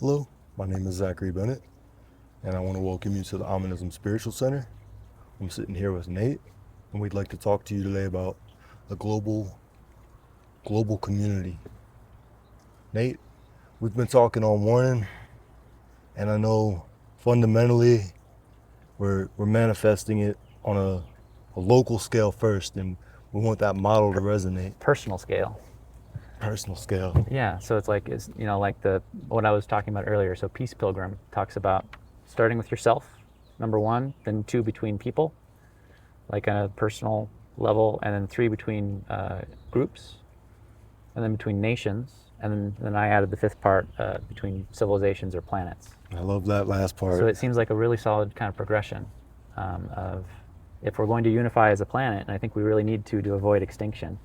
Hello, my name is Zachary Bennett, and I want to welcome you to the Omnism Spiritual Center. I'm sitting here with Nate, and we'd like to talk to you today about a global community. Nate, we've been talking all morning, and I know fundamentally we're manifesting it on a local scale first, and we want that model to resonate. Personal scale. Personal scale. Yeah, so it's like what I was talking about earlier. So Peace Pilgrim talks about starting with yourself, number one, then two between people, like on a personal level, and then three between groups, and then between nations, and then I added the fifth part between civilizations or planets. I love that last part. So it seems like a really solid kind of progression of if we're going to unify as a planet, and I think we really need to avoid extinction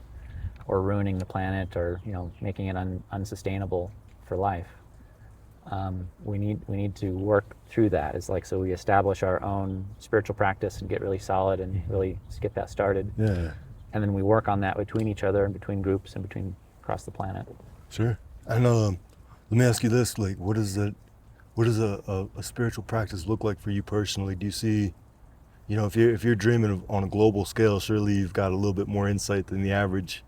or ruining the planet, or making it unsustainable for life. We need to work through that. It's like, so we establish our own spiritual practice and get really solid and really get that started. Yeah. And then we work on that between each other and between groups and between across the planet. Sure. And let me ask you this: like, what does a spiritual practice look like for you personally? Do you see, if you're dreaming on a global scale, surely you've got a little bit more insight than the average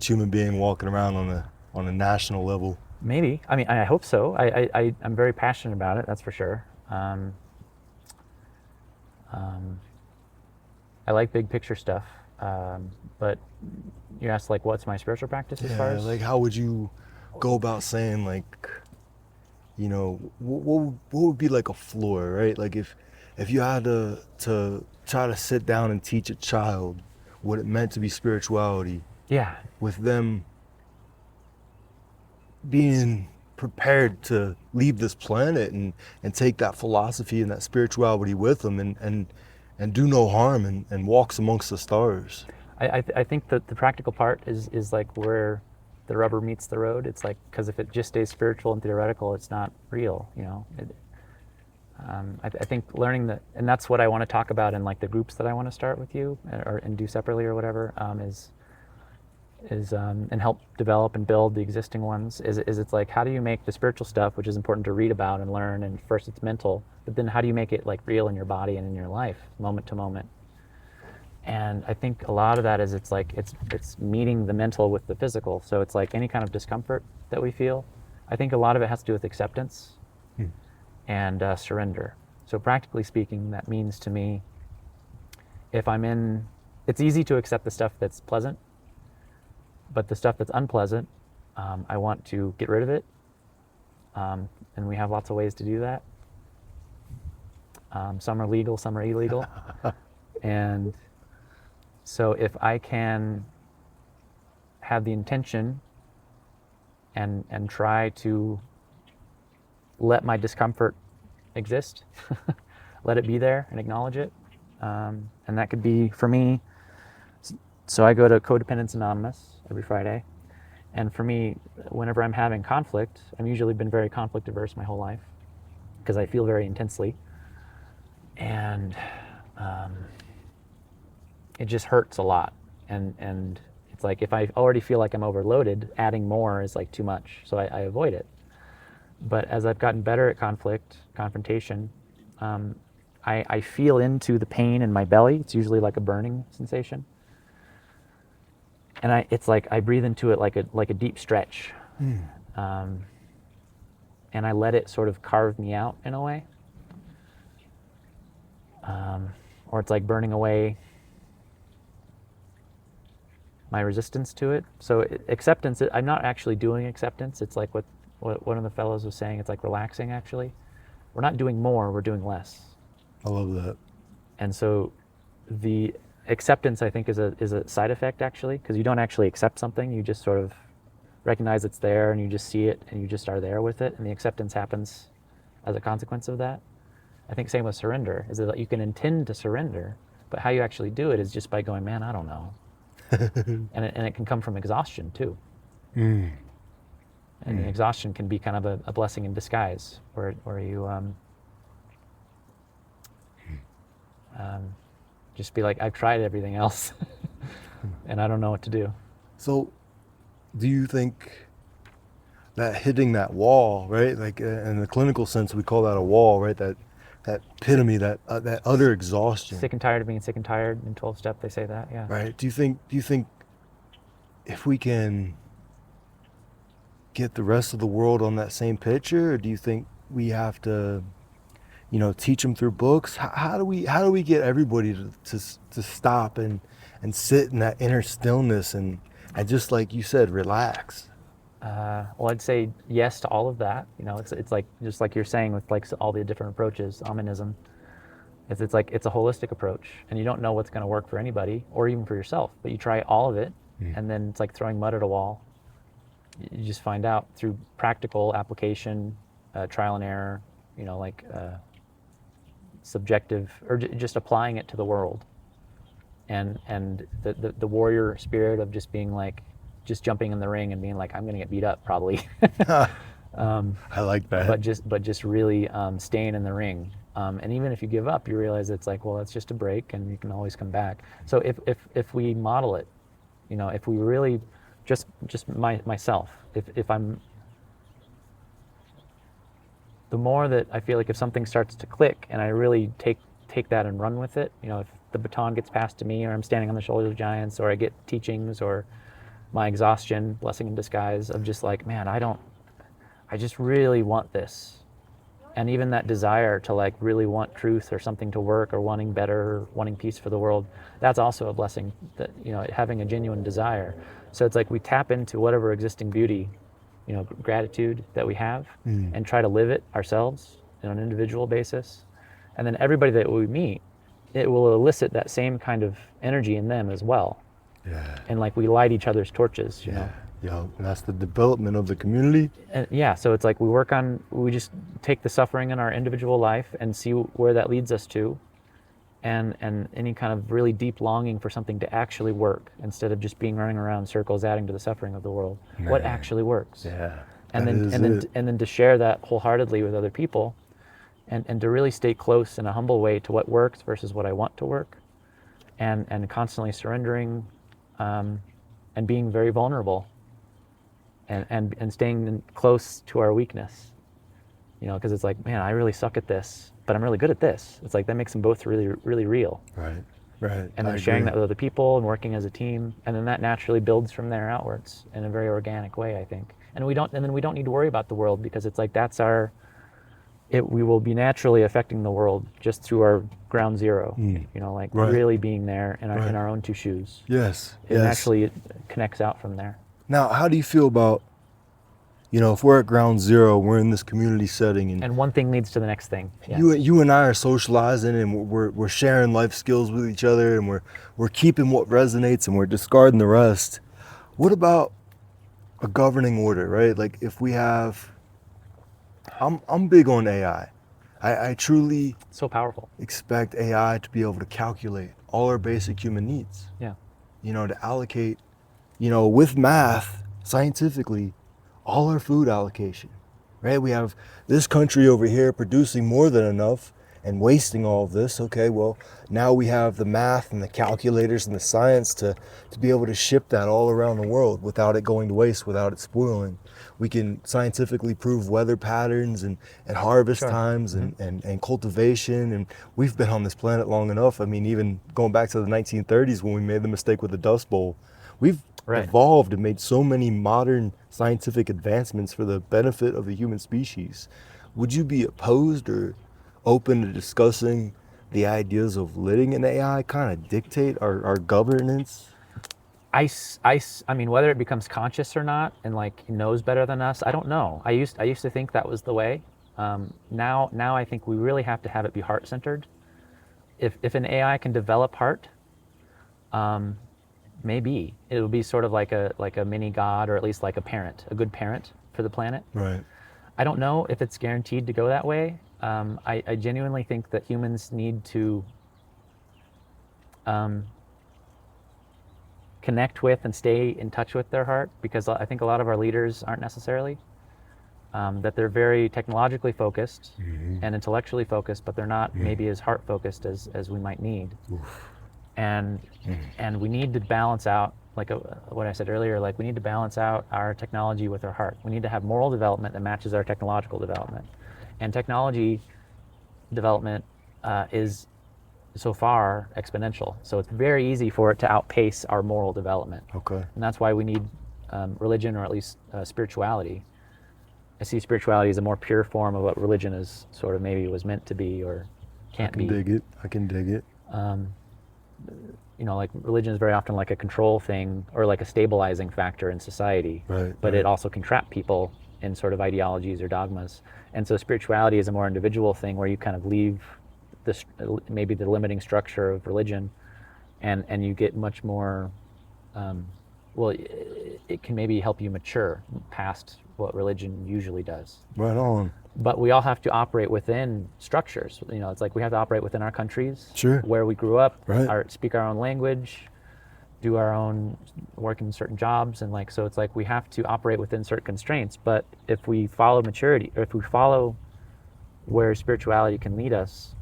human being walking around on a national level. Maybe. I mean, I hope so. I'm very passionate about it. That's for sure. I like big picture stuff. But you asked, like, what's my spiritual practice as far as? Like, how would you go about saying, like, what would be like a floor, right? Like, if you had to try to sit down and teach a child what it meant to be spirituality, yeah, with them being prepared to leave this planet and take that philosophy and that spirituality with them and do no harm and walks amongst the stars. I think that the practical part is like where the rubber meets the road. It's like, because if it just stays spiritual and theoretical, it's not real, I think learning that, and that's what I want to talk about in like the groups that I want to start with you and do separately or whatever, and help develop and build the existing ones, is it's like, how do you make the spiritual stuff, which is important to read about and learn, and first it's mental, but then how do you make it like real in your body and in your life, moment to moment? And I think a lot of that is, it's like it's meeting the mental with the physical. So it's like any kind of discomfort that we feel, I think a lot of it has to do with acceptance and surrender. So practically speaking, that means to me, it's easy to accept the stuff that's pleasant, but the stuff that's unpleasant, I want to get rid of it. And we have lots of ways to do that. Some are legal, some are illegal. And so if I can have the intention and try to let my discomfort exist, let it be there and acknowledge it. And that could be, for me, so I go to Codependence Anonymous every Friday. And for me, whenever I'm having conflict, I've usually been very conflict averse my whole life because I feel very intensely. And it just hurts a lot. And it's like, if I already feel like I'm overloaded, adding more is like too much. So I avoid it. But as I've gotten better at confrontation, I feel into the pain in my belly. It's usually like a burning sensation. And it's like I breathe into it like a deep stretch. And I let it sort of carve me out in a way. Or it's like burning away my resistance to it. So acceptance, I'm not actually doing acceptance. It's like what one of the fellows was saying, it's like relaxing, actually. We're not doing more, we're doing less. I love that. And so the acceptance, I think, is a side effect, actually, because you don't actually accept something. You just sort of recognize it's there and you just see it and you just are there with it. And the acceptance happens as a consequence of that. I think same with surrender, is that you can intend to surrender, but how you actually do it is just by going, man, I don't know. and it can come from exhaustion too. And exhaustion can be kind of a blessing in disguise, where you just be like, I've tried everything else and I don't know what to do. So do you think, that hitting that wall, right? Like in the clinical sense, we call that a wall, right? That epitome, that utter exhaustion. Sick and tired of being sick and tired. In 12 step, they say that. Yeah. Right. Do you think if we can get the rest of the world on that same picture, or do you think we have to, teach them through books? How do we get everybody to stop and sit in that inner stillness and just like you said, relax? Well, I'd say yes to all of that. It's like just like you're saying with like all the different approaches, Omnism. It's like it's a holistic approach, and you don't know what's going to work for anybody or even for yourself, but you try all of it, and then it's like throwing mud at a wall. You just find out through practical application, trial and error, subjective, or just applying it to the world, and the warrior spirit of just being like, just jumping in the ring and being like, I'm going to get beat up probably. I like that. But just really staying in the ring. And even if you give up, you realize it's like, well, it's just a break and you can always come back. So if we model it, if we really just myself, if I'm, the more that I feel like if something starts to click and I really take that and run with it, if the baton gets passed to me, or I'm standing on the shoulders of giants, or I get teachings, or my exhaustion, blessing in disguise of just like, man, I just really want this. And even that desire to like really want truth or something to work, or wanting better, or wanting peace for the world, that's also a blessing, that, having a genuine desire. So it's like we tap into whatever existing beauty, gratitude that we have, and try to live it ourselves on an individual basis. And then everybody that we meet, it will elicit that same kind of energy in them as well. Yeah. And like we light each other's torches, Yeah, and that's the development of the community. And so it's like we just take the suffering in our individual life and see where that leads us to, and any kind of really deep longing for something to actually work, instead of just running around in circles adding to the suffering of the world. Man. What actually works? Yeah. And then to share that wholeheartedly with other people, and to really stay close in a humble way to what works versus what I want to work, and constantly surrendering, and being very vulnerable, and staying close to our weakness, because it's like, man, I really suck at this, but I'm really good at this. It's like that makes them both really, really real. Right. And then sharing that with other people and working as a team, and then that naturally builds from there outwards in a very organic way, I think. And then we don't need to worry about the world, because it's like we will be naturally affecting the world just through our ground zero, really being there in our own two shoes. Yes. It naturally connects out from there. Now, how do you feel about, if we're at ground zero, we're in this community setting, and one thing leads to the next thing. Yeah. You and I are socializing, and we're sharing life skills with each other, and we're keeping what resonates, and we're discarding the rest. What about a governing order, right? Like if we have, I'm big on AI. I truly so powerful. Expect AI to be able to calculate all our basic human needs. Yeah. To allocate, with math, scientifically, all our food allocation, right? We have this country over here producing more than enough and wasting all of this. Okay, well, now we have the math and the calculators and the science to be able to ship that all around the world without it going to waste, without it spoiling. We can scientifically prove weather patterns and harvest times and cultivation. And we've been on this planet long enough. I mean, even going back to the 1930s when we made the mistake with the Dust Bowl, we've evolved and made so many modern scientific advancements for the benefit of the human species. Would you be opposed or open to discussing the ideas of letting an AI kind of dictate our governance? I mean, whether it becomes conscious or not, and like knows better than us, I don't know. I used to think that was the way. Now I think we really have to have it be heart-centered. If an AI can develop heart, maybe it will be sort of like a mini god, or at least like a good parent for the planet. Right. I don't know if it's guaranteed to go that way. I genuinely think that humans need to connect with and stay in touch with their heart, because I think a lot of our leaders aren't necessarily. That they're very technologically focused and intellectually focused, but they're not maybe as heart focused as we might need. And we need to balance out what I said earlier, like we need to balance out our technology with our heart. We need to have moral development that matches our technological development. And technology development is so far exponential. So it's very easy for it to outpace our moral development. Okay. And that's why we need religion, or at least spirituality. I see spirituality as a more pure form of what religion is sort of maybe was meant to be or can't be. I can dig it. You know, like religion is very often like a control thing or like a stabilizing factor in society. Right. But right. it also can trap people in sort of ideologies or dogmas. And so spirituality is a more individual thing where you kind of leave this maybe the limiting structure of religion, and you get much more. Well, it can maybe help you mature past what religion usually does. Right on. But we all have to operate within structures. You know, it's like we have to operate within our countries, Sure. where we grew up, Right. speak our own language, do our own work in certain jobs, and like so it's like we have to operate within certain constraints. But if we follow maturity, or if we follow where spirituality can lead us,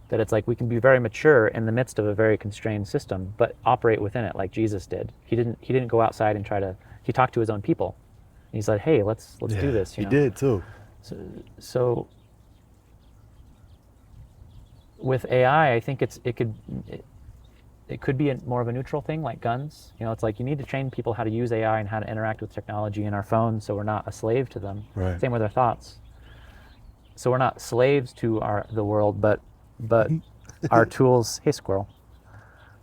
that it's like we can be very mature in the midst of a very constrained system, but operate within it like Jesus did. He didn't go outside and he talked to his own people. And he said, hey, let's do this. He did too. So with AI, I think it could be more of a neutral thing, like guns. You know, it's like you need to train people how to use AI and how to interact with technology in our phones, so we're not a slave to them. Right. Same with our thoughts. So we're not slaves to the world, but our tools. Hey, squirrel.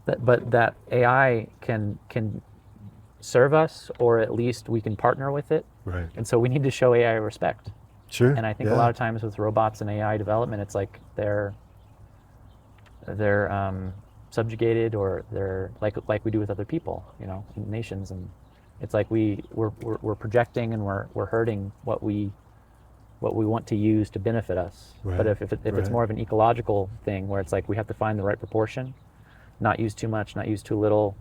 But that AI can serve us, or at least we can partner with it. Right. And so we need to show AI respect. Sure. And I think a lot of times with robots and AI development, it's like they're subjugated, or they're like we do with other people, you know, nations, and it's like we're projecting and we're hurting what we want to use to benefit us. Right. But if it's more of an ecological thing where it's like we have to find the right proportion, not use too much, not use too little,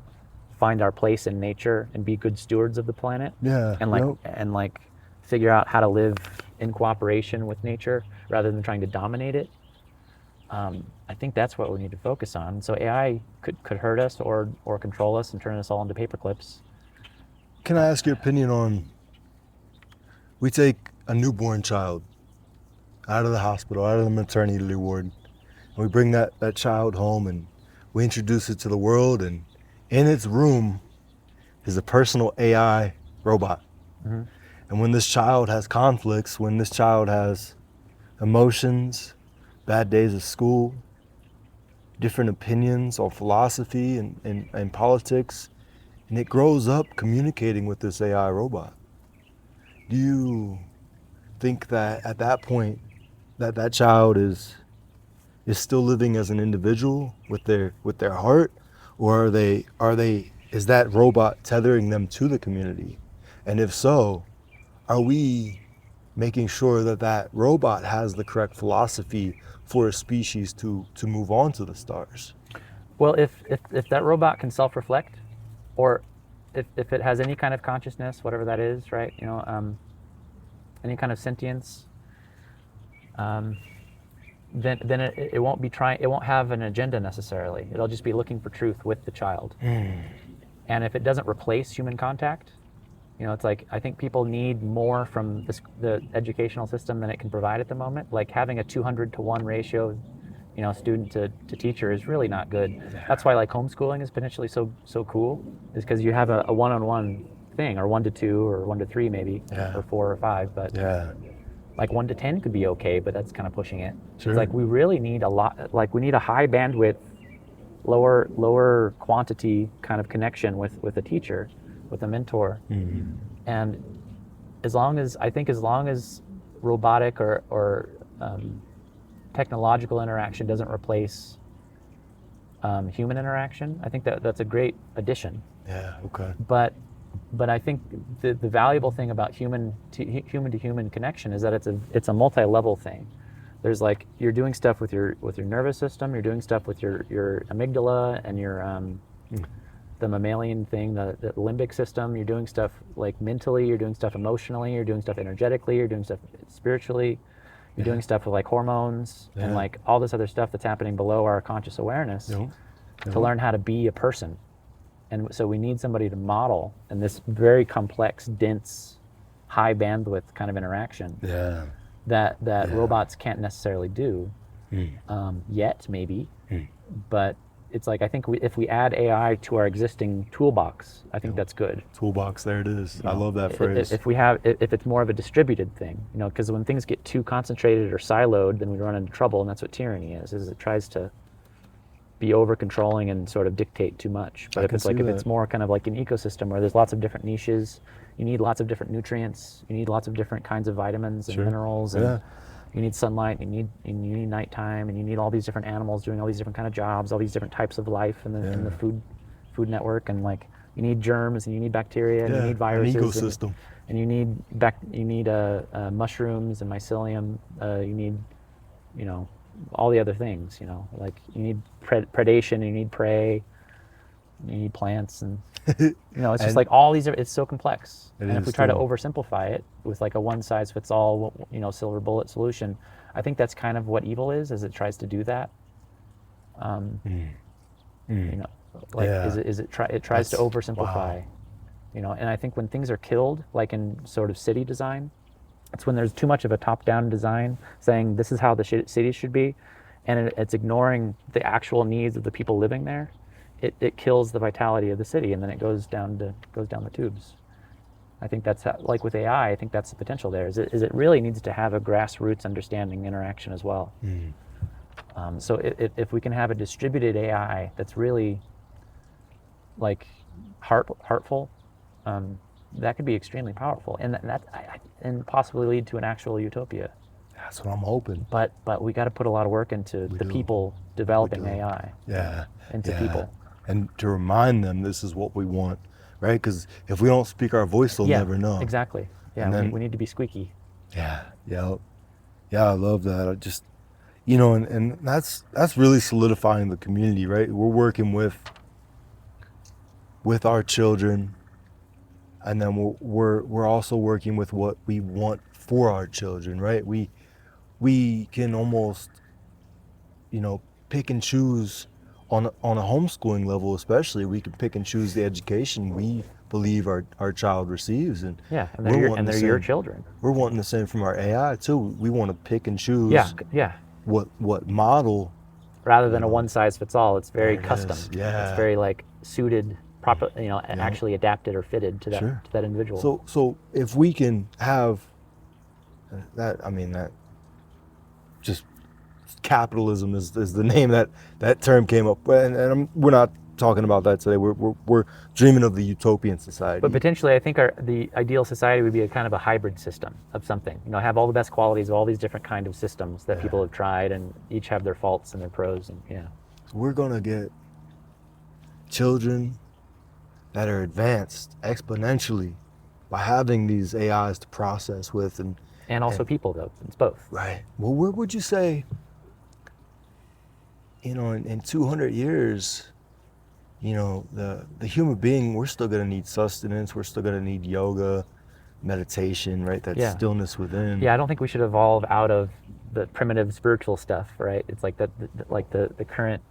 find our place in nature and be good stewards of the planet. Yeah. And figure out how to live in cooperation with nature rather than trying to dominate it. I think that's what we need to focus on. So AI could hurt us or control us and turn us all into paper clips. Can I ask your opinion on, we take a newborn child out of the hospital, out of the maternity ward, and we bring that child home and we introduce it to the world, and in its room is a personal AI robot. Mm-hmm. And when this child has conflicts, when this child has emotions, bad days at school, different opinions on philosophy and politics, and it grows up communicating with this AI robot, do you think that at that point that child is still living as an individual with their heart, or is that robot tethering them to the community? And if so, are we making sure that robot has the correct philosophy for a species to move on to the stars? Well, if that robot can self-reflect, or if it has any kind of consciousness, whatever that is, right? You know, any kind of sentience, then it won't be it won't have an agenda necessarily. It'll just be looking for truth with the child. And if it doesn't replace human contact, you know, it's like, I think people need more from the educational system than it can provide at the moment. Like having a 200-to-1 ratio, you know, student to teacher is really not good. That's why like homeschooling is potentially so cool, is because you have a one-on-one thing, or 1-to-2 or 1-to-3 maybe, or 4 or 5, but like 1-to-10 could be okay, but that's kind of pushing it. Sure. It's like we really need we need a high bandwidth, lower quantity kind of connection with a teacher, with a mentor. Mm-hmm. And as long as robotic or technological interaction doesn't replace human interaction, I think that's a great addition. Yeah. Okay. But I think the valuable thing about human to human connection is that it's a multi-level thing. There's like, you're doing stuff with your nervous system, you're doing stuff with your amygdala and your the mammalian thing, the limbic system. You're doing stuff like mentally, you're doing stuff emotionally, you're doing stuff energetically, you're doing stuff spiritually, you're doing stuff with like hormones and like all this other stuff that's happening below our conscious awareness to learn how to be a person. And so we need somebody to model in this very complex, dense, high bandwidth kind of interaction Yeah. that Yeah. robots can't necessarily do yet, maybe. But it's like, I think if we add AI to our existing toolbox, I think that's good. Toolbox, there it is. You I know, love that phrase. if it's more of a distributed thing, you know, because when things get too concentrated or siloed, then we run into trouble, and that's what tyranny is it tries to be over controlling and sort of dictate too much. But if it's more kind of like an ecosystem where there's lots of different niches, you need lots of different nutrients, you need lots of different kinds of vitamins and minerals, and you need sunlight, you need nighttime, and you need all these different animals doing all these different kind of jobs, all these different types of life in the food network, and like you need germs and you need bacteria and you need viruses, an ecosystem, and you need mushrooms and mycelium. You need, you know, all the other things. You know, like you need predation, you need prey, you need plants, and you know, it's just like all these. It's so complex, and if we try to oversimplify it with like a one-size-fits-all, you know, silver bullet solution, I think that's kind of what evil is it tries to do that. You know, like it tries to oversimplify. You know, and I think when things are killed, like in sort of city design, it's when there's too much of a top-down design saying this is how the city should be, and it's ignoring the actual needs of the people living there. It kills the vitality of the city, and then it goes down the tubes. I think that's how, like with AI, I think that's the potential there. Is it really needs to have a grassroots understanding interaction as well. So if we can have a distributed AI that's really like heartful, that could be extremely powerful, and and possibly lead to an actual utopia. That's what I'm hoping. But we got to put a lot of work into people developing AI. Into people. And to remind them this is what we want, right? Because if we don't speak our voice, they'll never know. Exactly. Yeah, we need to be squeaky. Yeah, I love that. I just, you know, and that's really solidifying the community, right? We're working with our children, and then we're also working with what we want for our children, right? We can almost, you know, pick and choose on a homeschooling level, especially. We can pick and choose the education we believe our child receives, and they're your children. We're wanting the same from our AI too. We want to pick and choose what model, rather than a one size fits all. It's very custom. It's very like suited, proper, you know, actually adapted or fitted to that individual. So if we can have that, I mean, that just capitalism is the name that term came up, and we're not talking about that today. We're dreaming of the utopian society. But potentially, I think the ideal society would be a kind of a hybrid system of something. You know, have all the best qualities of all these different kind of systems that people have tried, and each have their faults and their pros. And so we're gonna get children that are advanced exponentially by having these AIs to process with, and also people, though. It's both. Right. Well, where would you say, you know, in 200 years, you know, the human being, we're still going to need sustenance. We're still going to need yoga, meditation, right? That stillness within. Yeah, I don't think we should evolve out of the primitive spiritual stuff, right? It's like the current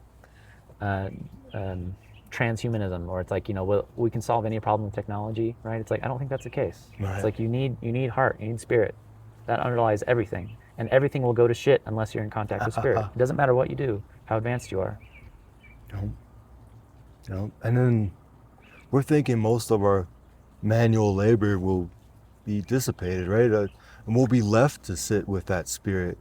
transhumanism, or it's like, you know, we can solve any problem with technology, right? It's like, I don't think that's the case. Right. It's like you need heart, you need spirit. That underlies everything, and everything will go to shit unless you're in contact with spirit. It doesn't matter what you do, how advanced you are. You know, and then we're thinking most of our manual labor will be dissipated, right? And we'll be left to sit with that spirit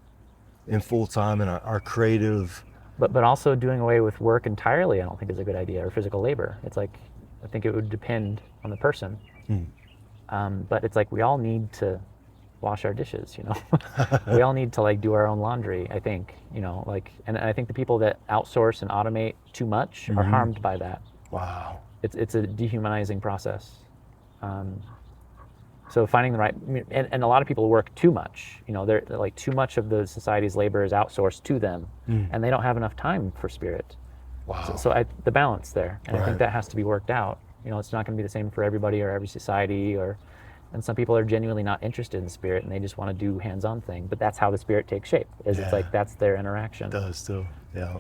in full time in our creative. But also doing away with work entirely, I don't think is a good idea, or physical labor. It's like, I think it would depend on the person. But it's like we all need to wash our dishes, you know. We all need to like do our own laundry, I think, you know, like, and I think the people that outsource and automate too much are harmed by that. Wow. It's a dehumanizing process. So finding the right, and a lot of people work too much, you know, they're like too much of the society's labor is outsourced to them, and they don't have enough time for spirit. Wow. So the balance there, and I think that has to be worked out. You know, it's not going to be the same for everybody or every society, and some people are genuinely not interested in spirit and they just want to do hands-on thing, but that's how the spirit takes shape. It's like that's their interaction. It does too. Yeah.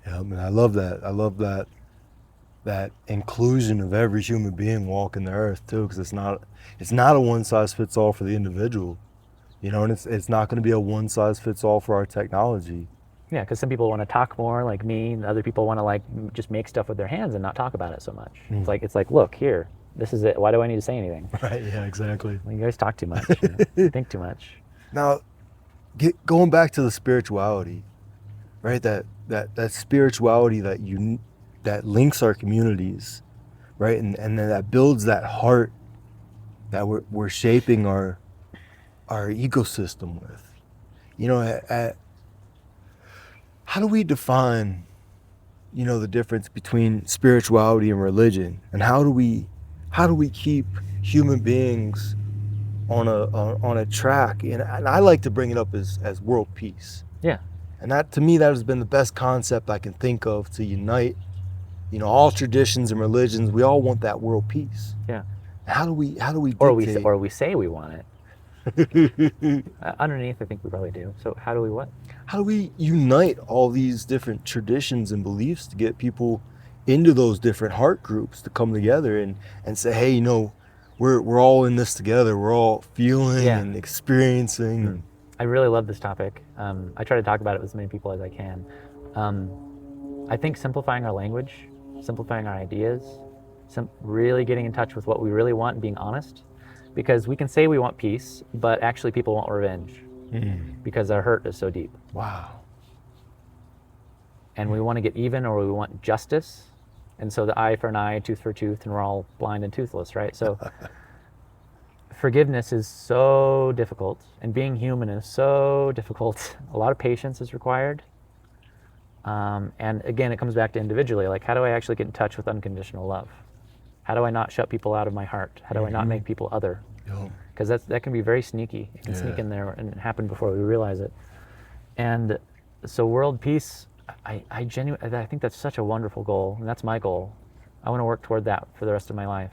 I mean, I love that. that inclusion of every human being walking the earth too, because it's not a one size fits all for the individual, you know, and it's not going to be a one size fits all for our technology. Yeah, because some people want to talk more like me, and other people want to like just make stuff with their hands and not talk about it so much. It's like, look here, this is it. Why do I need to say anything? Right. Yeah. Exactly. Well, you guys talk too much, think too much. Now, going back to the spirituality, right? That spirituality that links our communities, right? And then that builds that heart that we're shaping our ecosystem with. You know, how do we define, you know, the difference between spirituality and religion, and how do we keep human beings on a track? And I like to bring it up as world peace. Yeah. And that, to me, that has been the best concept I can think of to unite, you know, all traditions and religions. We all want that world peace. Yeah. How do we Or dictate? we say we want it. Underneath, I think we probably do. So how do we what? How do we unite all these different traditions and beliefs to get people into those different heart groups to come together and say, hey, you know, we're all in this together. We're all feeling and experiencing. I really love this topic. I try to talk about it with as many people as I can. I think simplifying our language, simplifying our ideas, really getting in touch with what we really want and being honest. Because we can say we want peace, but actually people want revenge because our hurt is so deep. Wow. And we want to get even, or we want justice. And so the eye for an eye, tooth for a tooth, and we're all blind and toothless, right? So forgiveness is so difficult, and being human is so difficult. A lot of patience is required. And again, it comes back to individually, like how do I actually get in touch with unconditional love? How do I not shut people out of my heart? How do I not make people other? Because that can be very sneaky. It can sneak in there and happen before we realize it. And so world peace, I genuinely, I think that's such a wonderful goal, and that's my goal. I want to work toward that for the rest of my life.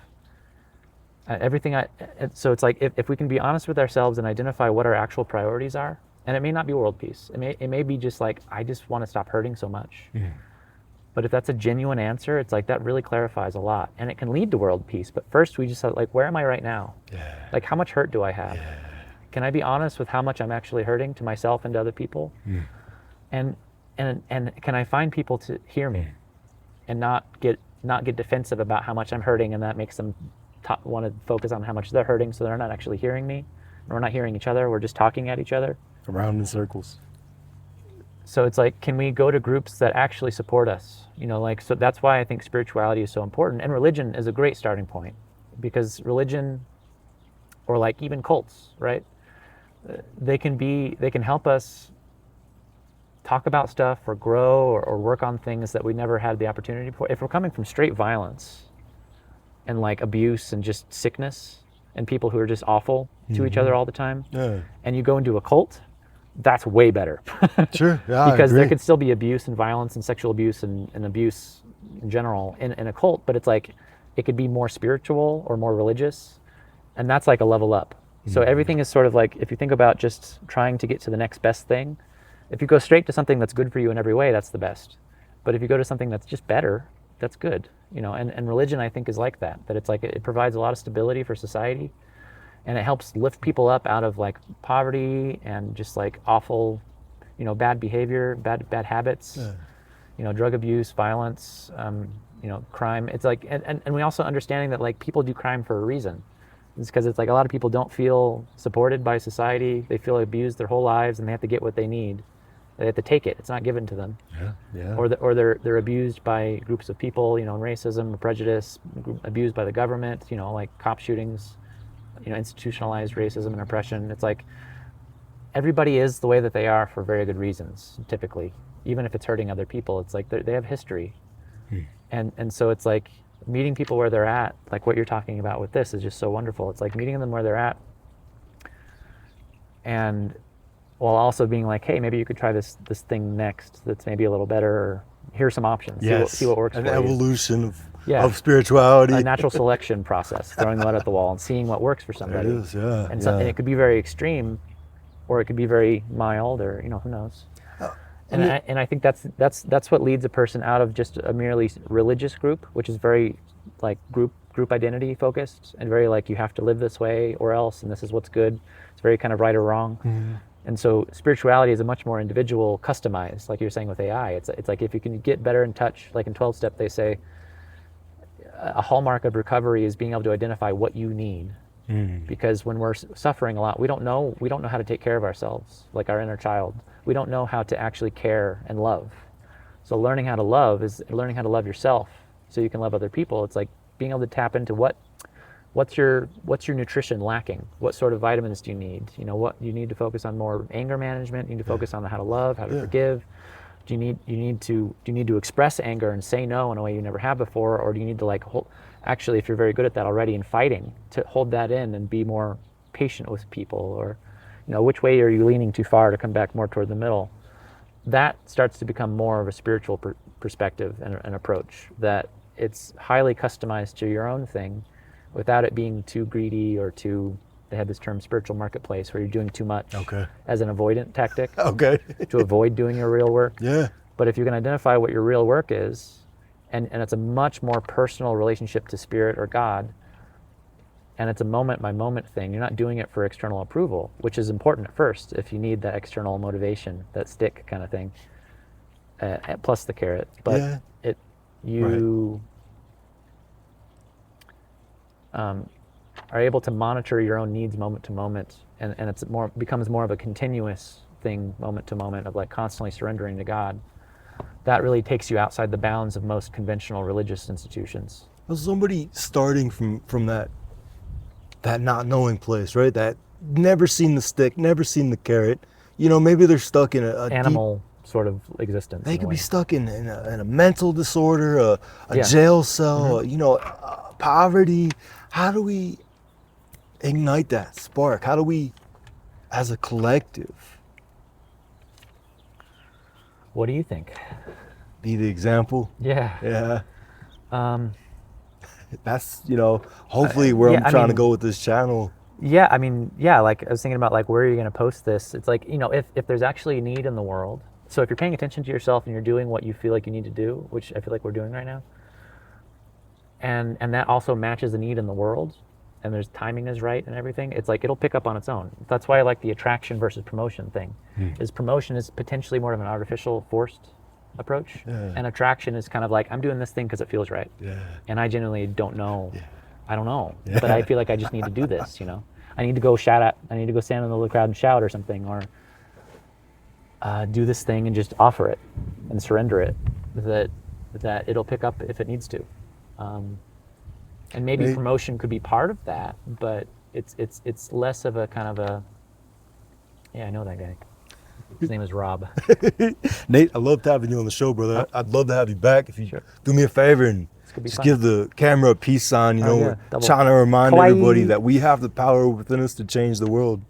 So it's like if we can be honest with ourselves and identify what our actual priorities are, and it may not be world peace. It may be just like, I just want to stop hurting so much. But if that's a genuine answer, it's like that really clarifies a lot, and it can lead to world peace. But first, we just have, like, where am I right now? Like, how much hurt do I have? Can I be honest with how much I'm actually hurting to myself and to other people? And can I find people to hear me, and not get defensive about how much I'm hurting, and that makes them want to focus on how much they're hurting, so they're not actually hearing me, and we're not hearing each other. We're just talking at each other Around in circles. So it's like, can we go to groups that actually support us? You know, like, so that's why I think spirituality is so important. And religion is a great starting point, because religion, or like even cults, right? They can help us talk about stuff or grow or work on things that we never had the opportunity before. If we're coming from straight violence and like abuse and just sickness and people who are just awful to each other all the time, and you go into a cult, that's way better. Sure, yeah, because I there agree. could still be abuse and violence and sexual abuse and abuse in general in a cult, but it's like it could be more spiritual or more religious, and that's like a level up. So everything is sort of like, if you think about just trying to get to the next best thing, if you go straight to something that's good for you in every way, that's the best. But if you go to something that's just better, that's good. You know, and religion, I think, is like that it's like it provides a lot of stability for society. And it helps lift people up out of like poverty and just like awful, you know, bad behavior, bad habits, you know, drug abuse, violence, you know, crime. It's like, and we also understanding that like people do crime for a reason. It's because it's like a lot of people don't feel supported by society. They feel abused their whole lives, and they have to get what they need. They have to take it. It's not given to them. Or they're abused by groups of people, you know, racism, prejudice, abused by the government, you know, like cop shootings, you know, institutionalized racism and oppression. It's like everybody is the way that they are for very good reasons, typically, even if it's hurting other people. It's like they have history. And so it's like meeting people where they're at, like what you're talking about with this is just so wonderful. It's like meeting them where they're at, and while also being like, hey, maybe you could try this thing next that's maybe a little better, or here's some options. See what works for you. An evolution of spirituality. A natural selection process, throwing the lead at the wall and seeing what works for somebody. It is, yeah. And it could be very extreme, or it could be very mild, or, you know, who knows. And I think that's what leads a person out of just a merely religious group, which is very like group identity focused and very like you have to live this way or else, and this is what's good. It's very kind of right or wrong. Mm-hmm. And so spirituality is a much more individual, customized, like you were saying with AI. It's like if you can get better in touch, like in 12-step, they say a hallmark of recovery is being able to identify what you need. Mm. Because when we're suffering a lot, we don't know how to take care of ourselves, like our inner child. We don't know how to actually care and love. So learning how to love is learning how to love yourself so you can love other people. It's like being able to tap into what's your nutrition lacking? What sort of vitamins do you need? You know, what you need to focus on more anger management, you need to focus on how to love, how to forgive. Do you need to express anger and say no in a way you never have before, or do you need to like actually, if you're very good at that already in fighting, to hold that in and be more patient with people? Or, you know, which way are you leaning too far to come back more toward the middle? That starts to become more of a spiritual perspective and approach, that it's highly customized to your own thing without it being too greedy or too, they have this term spiritual marketplace, where you're doing too much as an avoidant tactic to avoid doing your real work. Yeah. But if you can identify what your real work is, and it's a much more personal relationship to spirit or God, and it's a moment by moment thing, you're not doing it for external approval, which is important at first if you need that external motivation, that stick kind of thing, plus the carrot. But you are able to monitor your own needs moment to moment, and it's becomes more of a continuous thing moment to moment of like constantly surrendering to God. That really takes you outside the bounds of most conventional religious institutions. Well, somebody starting from that not knowing place, right? That never seen the stick, never seen the carrot. You know, maybe they're stuck in a animal sort of existence. They could be stuck in a mental disorder, a jail cell, you know, poverty. How do we ignite that spark? How do we, as a collective, what do you think? Be the example? Yeah. That's, you know, hopefully where I'm trying to go with this channel. Yeah, I mean, yeah, like I was thinking about like where are you going to post this? It's like, you know, if there's actually a need in the world. So if you're paying attention to yourself and you're doing what you feel like you need to do, which I feel like we're doing right now, and that also matches the need in the world, and there's timing is right and everything, it's like it'll pick up on its own. That's why I like the attraction versus promotion thing. Is promotion is potentially more of an artificial, forced approach, and attraction is kind of like, I'm doing this thing because it feels right, and I genuinely don't know. I don't know, but I feel like I just need to do this. You know, I need to go stand in the middle of the crowd and shout or something, or do this thing and just offer it and surrender it. That it'll pick up if it needs to. And maybe promotion could be part of that, but it's less of a kind of a, I know that guy. His name is Rob. Nate, I loved having you on the show, brother. I'd love to have you back if you do me a favor and just give the camera a peace sign. You know, we're trying to remind everybody that we have the power within us to change the world.